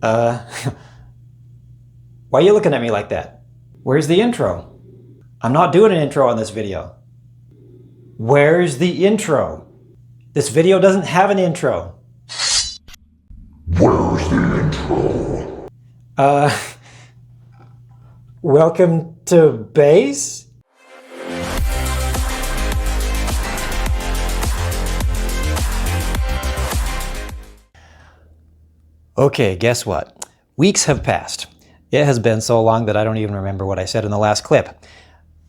Uh, why are you looking at me like that? Where's the intro? I'm not doing an intro on this video. Where's the intro? This video doesn't have an intro. Where's the intro? Welcome to base? Okay, guess what? Weeks have passed. It has been so long that I don't even remember what I said in the last clip.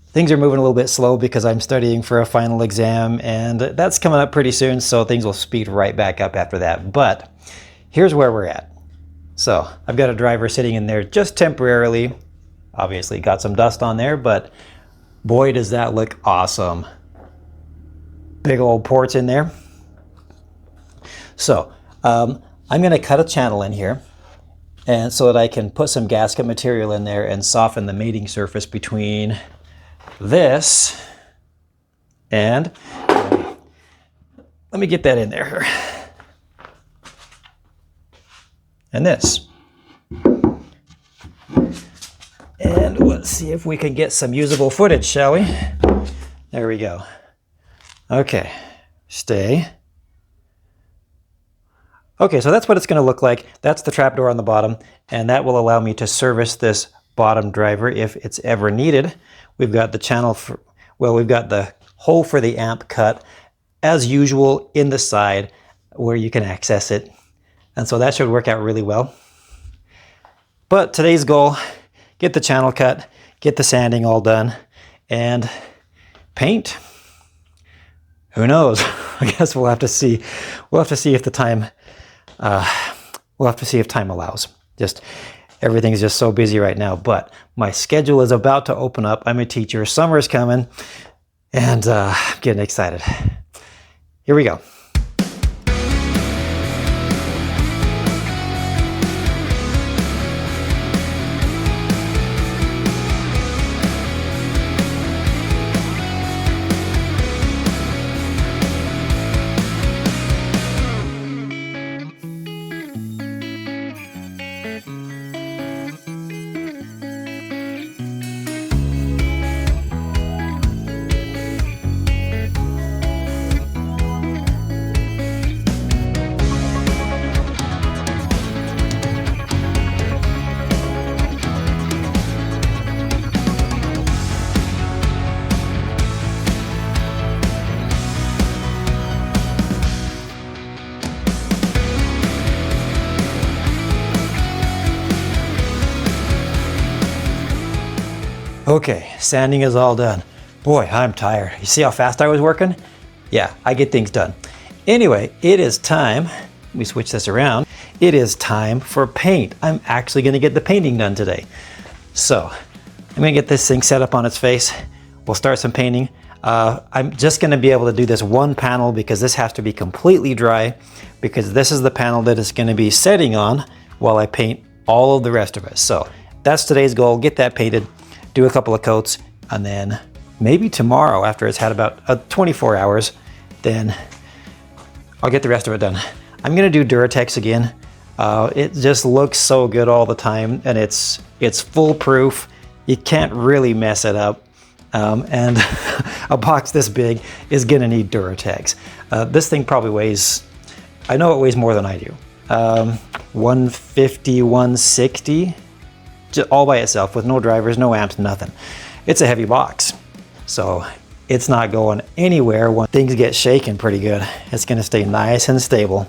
Things are moving a little bit slow because I'm studying for a final exam, and that's coming up pretty soon, so things will speed right back up after that. But here's where we're at. So I've got a driver sitting in there just temporarily. Obviously got some dust on there, but boy, does that look awesome. Big old ports in there. So I'm going to cut a channel in here, and so that I can put some gasket material in there and soften the mating surface between this and, let me get that in there, and this. And let's see if we can get some usable footage, shall we? There we go. Okay, stay. Okay, so that's what it's going to look like. That's the trapdoor on the bottom, and that will allow me to service this bottom driver if it's ever needed. We've got the channel for, well, we've got the hole for the amp cut as usual in the side where you can access it. And so that should work out really well. But today's goal, get the channel cut, get the sanding all done, and paint. Who knows? I guess we'll have to see. We'll have to see if the time, we'll have to see if time allows. Just everything's just so busy right now, but my schedule is about to open up. I'm a teacher, summer's coming, and I'm getting excited. Here we go. Okay, sanding is all done. Boy, I'm tired. You see how fast I was working? Yeah, I get things done. Anyway, it is time, let me switch this around. It is time for paint. I'm actually gonna get the painting done today. So, I'm gonna get this thing set up on its face. We'll start some painting. I'm just gonna be able to do this one panel because this has to be completely dry, because this is the panel that it's gonna be setting on while I paint all of the rest of it. So, that's today's goal, get that painted. Do a couple of coats, and then maybe tomorrow, after it's had about 24 hours, then I'll get the rest of it done. I'm gonna do Duratex again. It just looks so good all the time, and it's foolproof. You can't really mess it up. And a box this big is gonna need Duratex. This thing probably weighs, I know it weighs more than I do. 150, 160. Just all by itself with no drivers, no amps, nothing. It's a heavy box, so it's not going anywhere when things get shaken pretty good. It's gonna stay nice and stable.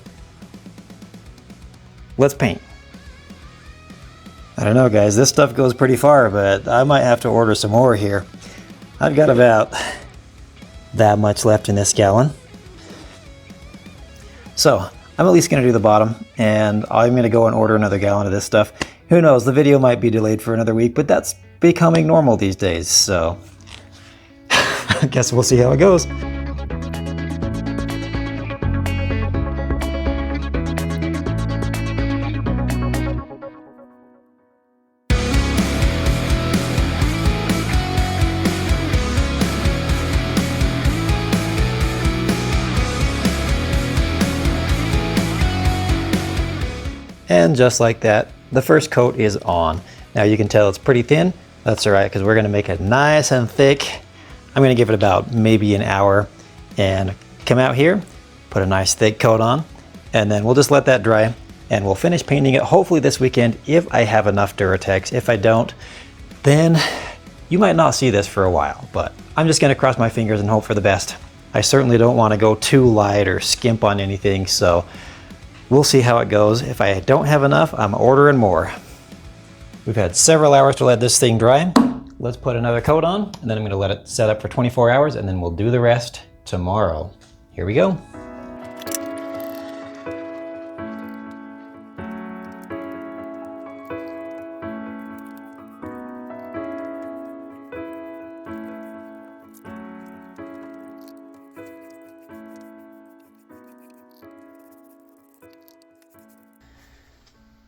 Let's paint. I don't know, guys, this stuff goes pretty far, but I might have to order some more here. I've got about that much left in this gallon. So I'm at least gonna do the bottom, and I'm gonna go and order another gallon of this stuff. Who knows, the video might be delayed for another week, but that's becoming normal these days, so I guess we'll see how it goes. And just like that, the first coat is on. Now you can tell it's pretty thin. That's all right, because we're gonna make it nice and thick. I'm gonna give it about maybe an hour and come out here, put a nice thick coat on, and then we'll just let that dry and we'll finish painting it hopefully this weekend if I have enough Duratex. If I don't, then you might not see this for a while, but I'm just gonna cross my fingers and hope for the best. I certainly don't wanna go too light or skimp on anything, so we'll see how it goes. If I don't have enough, I'm ordering more. We've had several hours to let this thing dry. Let's put another coat on, and then I'm gonna let it set up for 24 hours, and then we'll do the rest tomorrow. Here we go.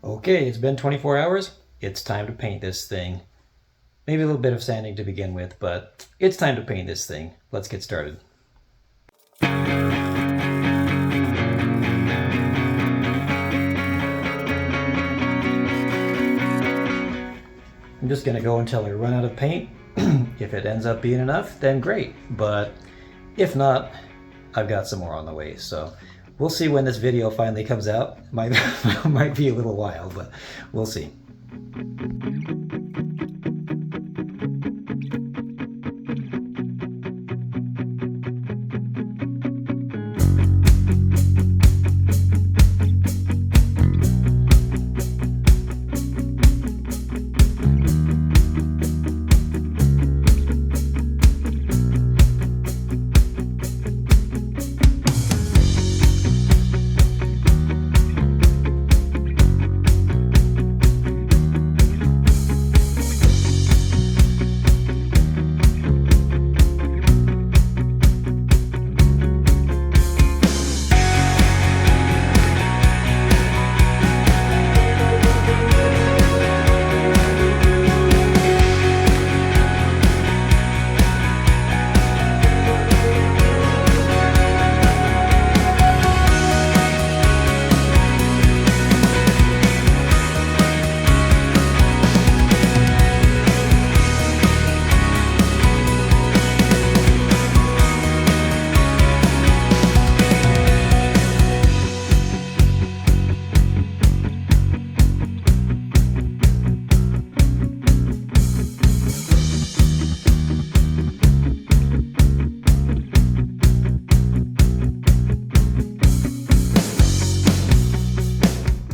Okay, it's been 24 hours. It's time to paint this thing. Maybe a little bit of sanding to begin with, but it's time to paint this thing. Let's get started. I'm just gonna go until I run out of paint. If it ends up being enough, then great. But if not, I've got some more on the way. So we'll see when this video finally comes out. Might be a little while, but we'll see.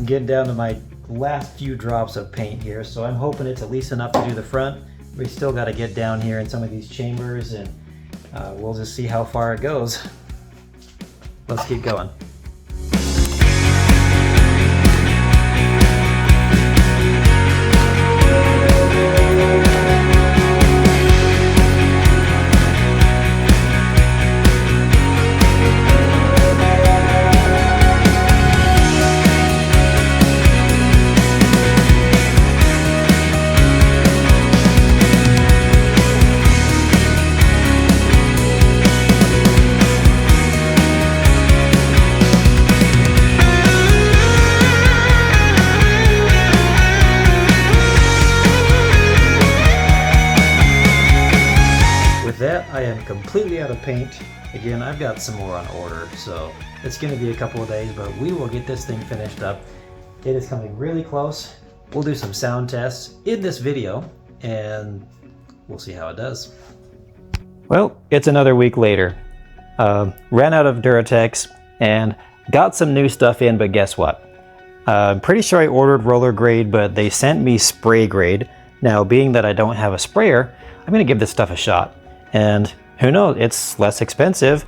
Getting down to my last few drops of paint here, so I'm hoping it's at least enough to do the front. We still got to get down here in some of these chambers, and we'll just see how far it goes. Let's keep going. That I am completely out of paint. Again, I've got some more on order, so it's going to be a couple of days, but we will get this thing finished up. It is coming really close. We'll do some sound tests in this video, and we'll see how it does. Well, it's another week later. Ran out of Duratex and got some new stuff in, but guess what? I'm pretty sure I ordered roller grade, but they sent me spray grade. Now, being that I don't have a sprayer, I'm going to give this stuff a shot. And who knows, it's less expensive.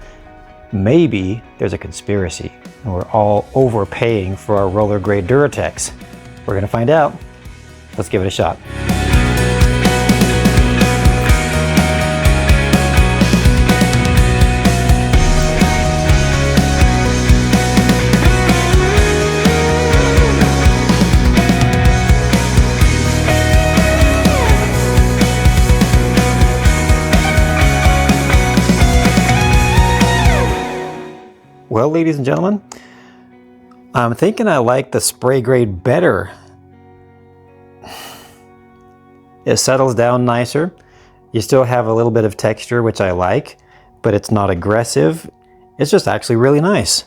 Maybe there's a conspiracy and we're all overpaying for our roller grade Duratex. We're gonna find out. Let's give it a shot. Well, ladies and gentlemen, I'm thinking I like the spray grade better. It settles down nicer. You still have a little bit of texture, which I like, but it's not aggressive. It's just actually really nice.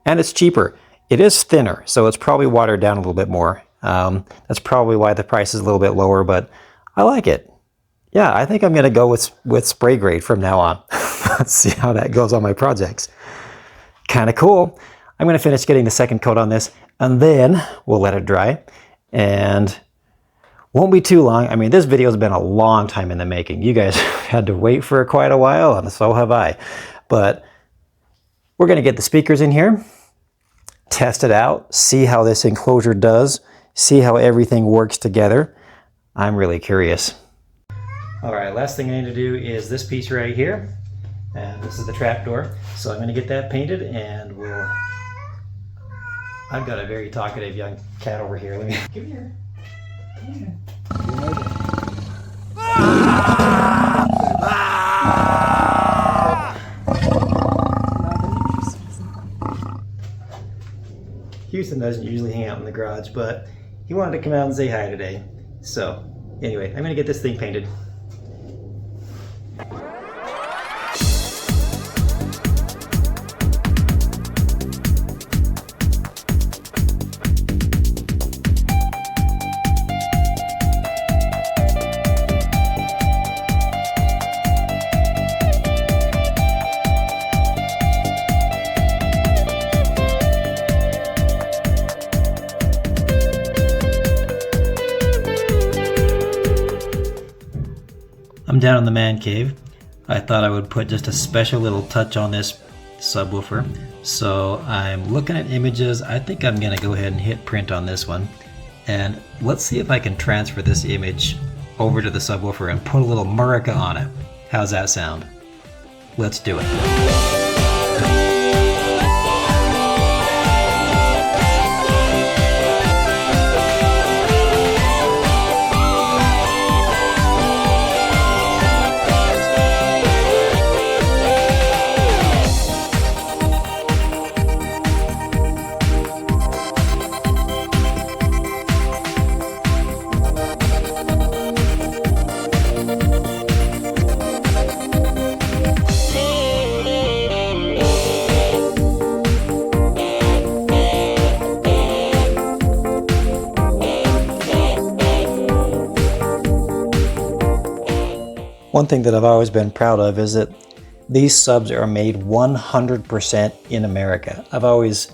And it's cheaper. It is thinner, so it's probably watered down a little bit more. That's probably why the price is a little bit lower, but I like it. Yeah, I think I'm gonna go with spray grade from now on. Let's see how that goes on my projects. Kind of cool. I'm gonna finish getting the second coat on this, and then we'll let it dry. And won't be too long. I mean, this video has been a long time in the making. You guys had to wait for quite a while, and so have I. But we're gonna get the speakers in here, test it out, see how this enclosure does, see how everything works together. I'm really curious. All right, last thing I need to do is this piece right here. And this is the trap door. So I'm gonna get that painted, and I've got a very talkative young cat over here. Let me, come here. Come here. Houston doesn't usually hang out in the garage, but he wanted to come out and say hi today. So anyway, I'm gonna get this thing painted. I'm down in the man cave. I thought I would put just a special little touch on this subwoofer. So I'm looking at images. I think I'm gonna go ahead and hit print on this one. And let's see if I can transfer this image over to the subwoofer and put a little Murica on it. How's that sound? Let's do it. One thing that I've always been proud of is that these subs are made 100% in America. I've always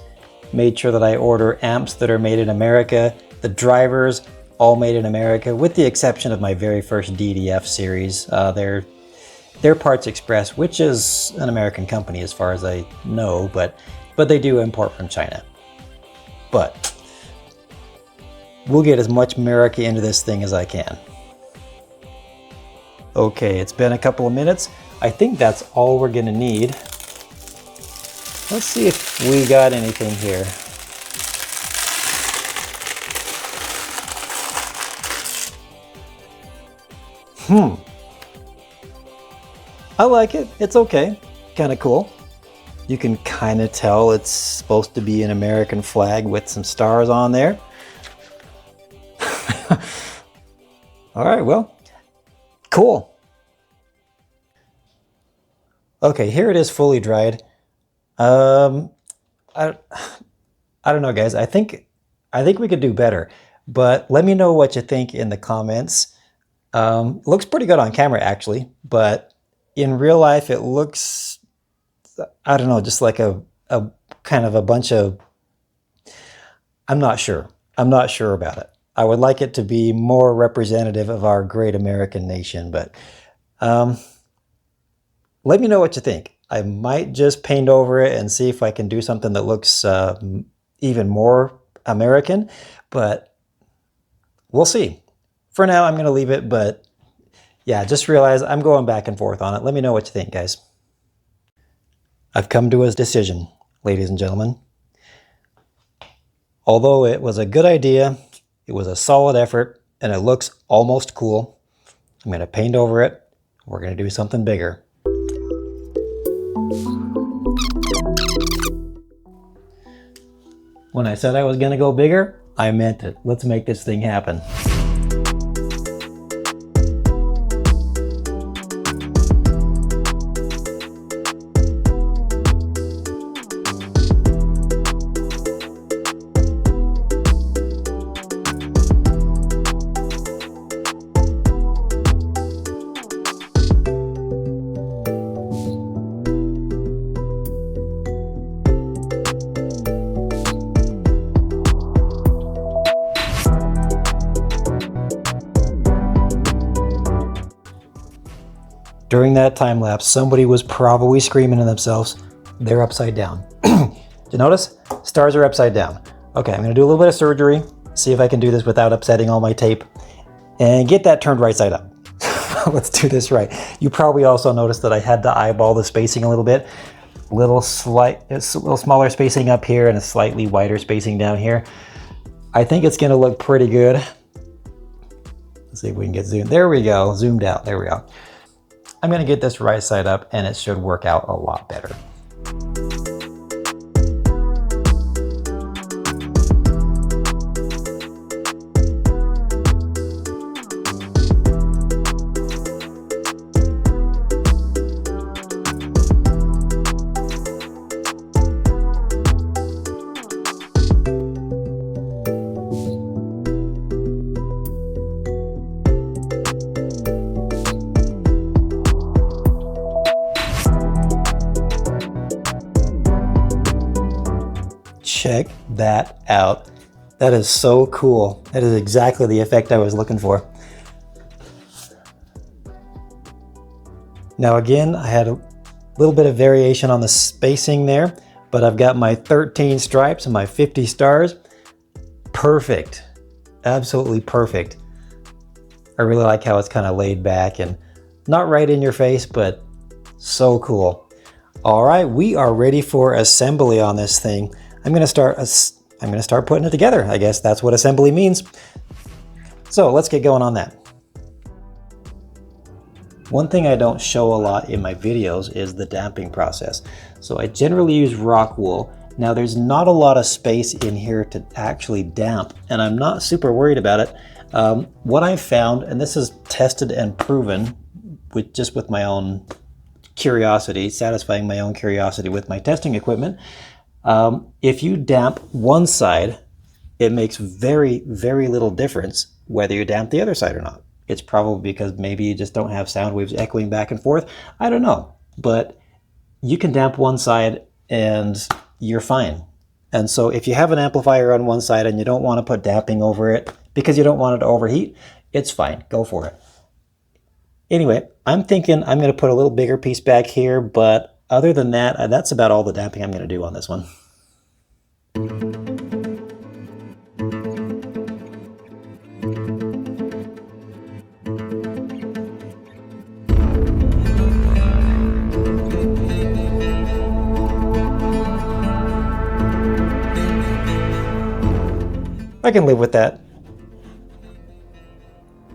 made sure that I order amps that are made in America, the drivers all made in America, with the exception of my very first DDF series. They're Parts Express, which is an American company as far as I know, but they do import from China. But we'll get as much America into this thing as I can. Okay, it's been a couple of minutes. I think that's all we're gonna need. Let's see if we got anything here. I like it. It's okay. Kind of cool. You can kind of tell it's supposed to be an American flag with some stars on there. All right, well. Cool. Okay, here it is fully dried. I don't know, guys. I think we could do better, but let me know what you think in the comments. Looks pretty good on camera actually, but in real life it looks, I don't know, just like a kind of a bunch of, I'm not sure about it. I would like it to be more representative of our great American nation, but let me know what you think. I might just paint over it and see if I can do something that looks even more American, but we'll see. For now, I'm going to leave it, but yeah, just realize I'm going back and forth on it. Let me know what you think, guys. I've come to a decision, ladies and gentlemen. Although it was a good idea, it was a solid effort, and it looks almost cool, I'm going to paint over it. We're going to do something bigger. When I said I was gonna go bigger, I meant it. Let's make this thing happen. During that time lapse, somebody was probably screaming to themselves, they're upside down. Did you notice? Stars are upside down. Okay, I'm gonna do a little bit of surgery, see if I can do this without upsetting all my tape, and get that turned right side up. Let's do this right. You probably also noticed that I had to eyeball the spacing a little bit. It's a little smaller spacing up here and a slightly wider spacing down here. I think it's gonna look pretty good. Let's see if we can get zoomed. There we go, zoomed out, there we go. I'm gonna get this right side up and it should work out a lot better. Check that out. That is so cool. That is exactly the effect I was looking for. Now again, I had a little bit of variation on the spacing there, but I've got my 13 stripes and my 50 stars. Perfect. Absolutely perfect. I really like how it's kind of laid back and not right in your face, but so cool. All right, we are ready for assembly on this thing. I'm gonna start putting it together. I guess that's what assembly means. So let's get going on that. One thing I don't show a lot in my videos is the damping process. So I generally use rock wool. Now there's not a lot of space in here to actually damp, and I'm not super worried about it. What I've found, and this is tested and proven with my own curiosity, satisfying my own curiosity with my testing equipment, if you damp one side, it makes very, very little difference whether you damp the other side or not. It's probably because maybe you just don't have sound waves echoing back and forth. I don't know, but you can damp one side and you're fine. And so if you have an amplifier on one side and you don't want to put damping over it because you don't want it to overheat, it's fine, go for it. Anyway, I'm thinking I'm going to put a little bigger piece back here, but other than that, that's about all the damping I'm going to do on this one. I can live with that.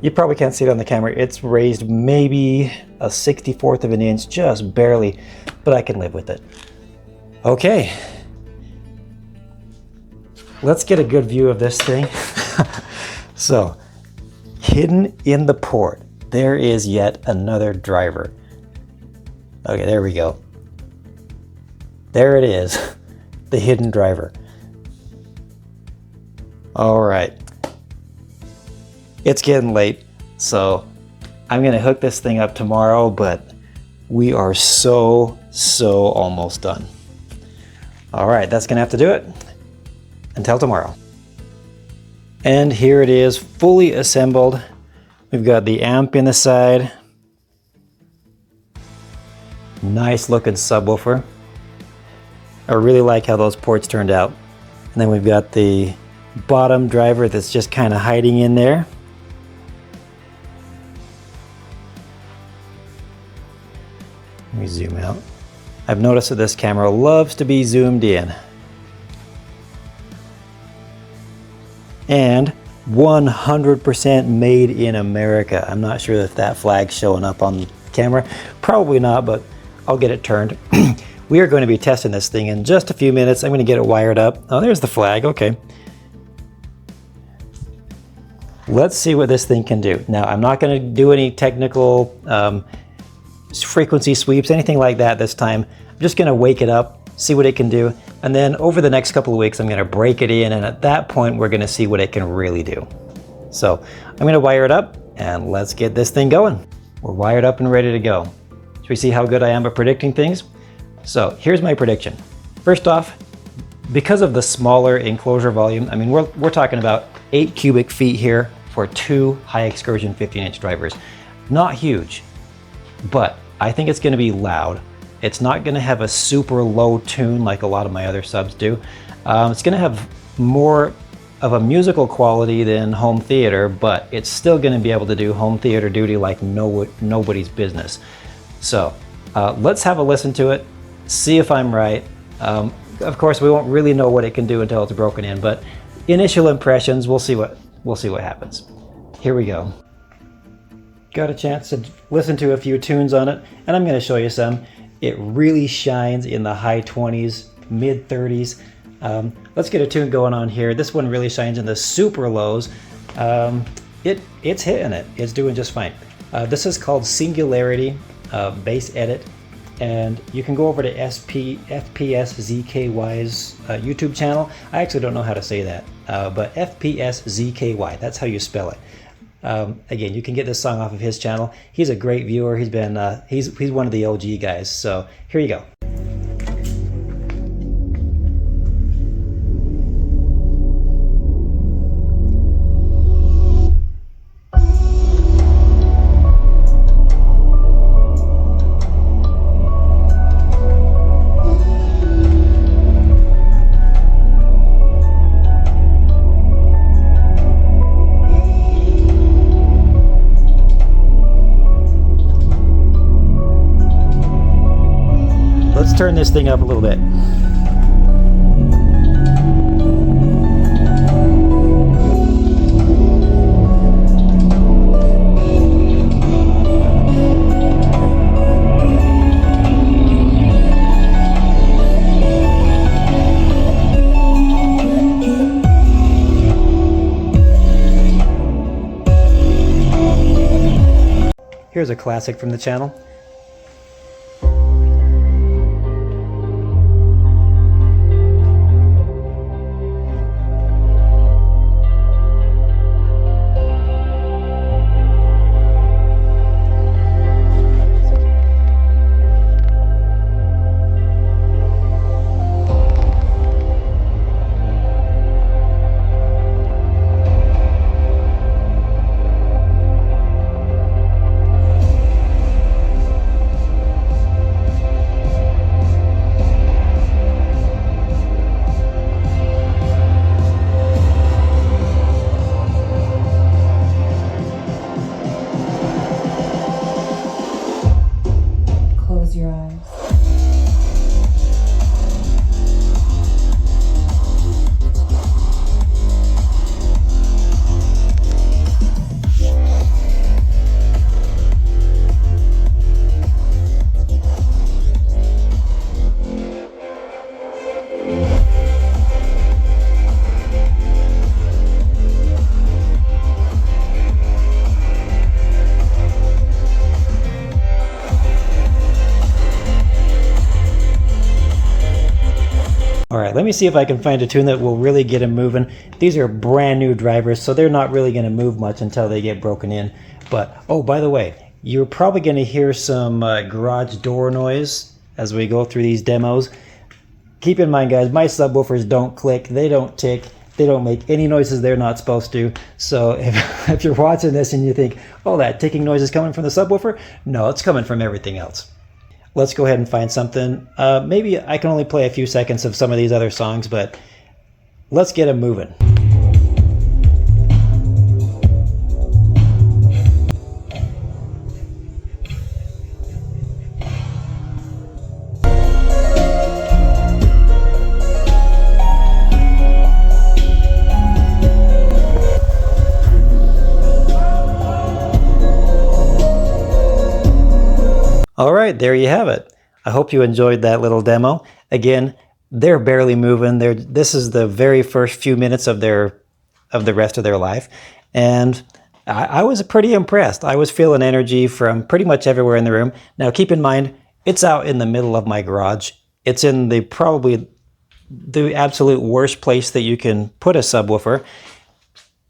You probably can't see it on the camera. It's raised maybe a 64th of an inch, just barely, but I can live with it. Okay. Let's get a good view of this thing. So, hidden in the port, there is yet another driver. Okay, there we go. There it is, the hidden driver. All right. It's getting late, so I'm gonna hook this thing up tomorrow, but we are so almost done. All right, that's gonna have to do it. Until tomorrow. And here it is, fully assembled. We've got the amp in the side. Nice looking subwoofer. I really like how those ports turned out. And then we've got the bottom driver that's just kind of hiding in there. Let me zoom out. I've noticed that this camera loves to be zoomed in. And 100% made in America. I'm not sure if that flag's showing up on camera. Probably not, but I'll get it turned. We are going to be testing this thing in just a few minutes. I'm going to get it wired up. Oh, there's the flag. Okay. Let's see what this thing can do. Now, I'm not going to do any technical frequency sweeps, anything like that this time. I'm just going to wake it up, see what it can do. And then over the next couple of weeks, I'm going to break it in. And at that point, we're going to see what it can really do. So I'm going to wire it up and let's get this thing going. We're wired up and ready to go. Should we see how good I am at predicting things? So here's my prediction. First off, because of the smaller enclosure volume, I mean, we're talking about 8 cubic feet here for 2 high excursion 15-inch drivers. Not huge, but I think it's going to be loud. It's not going to have a super low tune like a lot of my other subs do. It's going to have more of a musical quality than home theater, but it's still going to be able to do home theater duty like nobody's business. So let's have a listen to it, see if I'm right. Of course, we won't really know what it can do until it's broken in, but initial impressions, we'll see what happens. Here we go. Got a chance to listen to a few tunes on it, and I'm going to show you some. It really shines in the high 20s, mid 30s. Let's get a tune going on here. This one really shines in the super lows. It's hitting it. It's doing just fine. This is called Singularity Bass Edit, and you can go over to FPSZKY's YouTube channel. I actually don't know how to say that, but FPSZKY, that's how you spell it. Again, you can get this song off of his channel. He's a great viewer. He's been he's one of the OG guys. So here you go. Let's turn this thing up a little bit. Here's a classic from the channel. Close your eyes. All right, let me see if I can find a tune that will really get them moving. These are brand new drivers, so they're not really going to move much until they get broken in. But, oh, by the way, you're probably going to hear some garage door noise as we go through these demos. Keep in mind, guys, my subwoofers don't click, they don't tick, they don't make any noises they're not supposed to. So if you're watching this and you think, oh, that ticking noise is coming from the subwoofer, no, it's coming from everything else. Let's go ahead and find something. Maybe I can only play a few seconds of some of these other songs, but let's get them moving. All right, there you have it. I hope you enjoyed that little demo. Again, they're barely moving. This is the very first few minutes of the rest of their life. And I was pretty impressed. I was feeling energy from pretty much everywhere in the room. Now keep in mind, it's out in the middle of my garage. It's in probably the absolute worst place that you can put a subwoofer,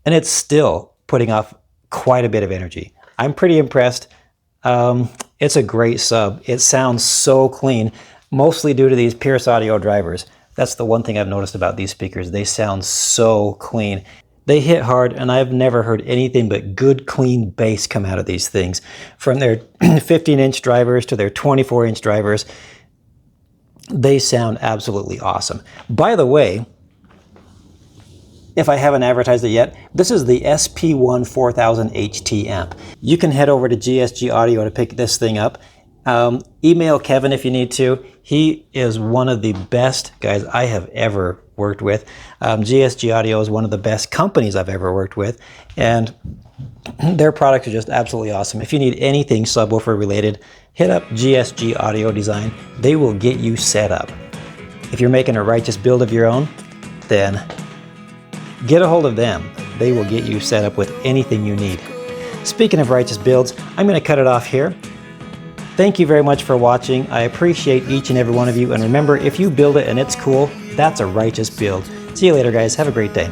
and it's still putting off quite a bit of energy. I'm pretty impressed. It's a great sub. It sounds so clean, mostly due to these Pierce Audio drivers. That's the one thing I've noticed about these speakers. They sound so clean. They hit hard, and I've never heard anything but good, clean bass come out of these things. From their 15-inch drivers to their 24-inch drivers, they sound absolutely awesome. By the way, if I haven't advertised it yet, this is the SP1 4000 HT amp. You can head over to GSG Audio to pick this thing up. Email Kevin if you need to. He is one of the best guys I have ever worked with. GSG Audio is one of the best companies I've ever worked with, and their products are just absolutely awesome. If you need anything subwoofer related, hit up GSG Audio Design. They will get you set up. If you're making a righteous build of your own, then get a hold of them. They will get you set up with anything you need. Speaking of righteous builds, I'm going to cut it off here. Thank you very much for watching. I appreciate each and every one of you. And remember, if you build it and it's cool, that's a righteous build. See you later, guys. Have a great day.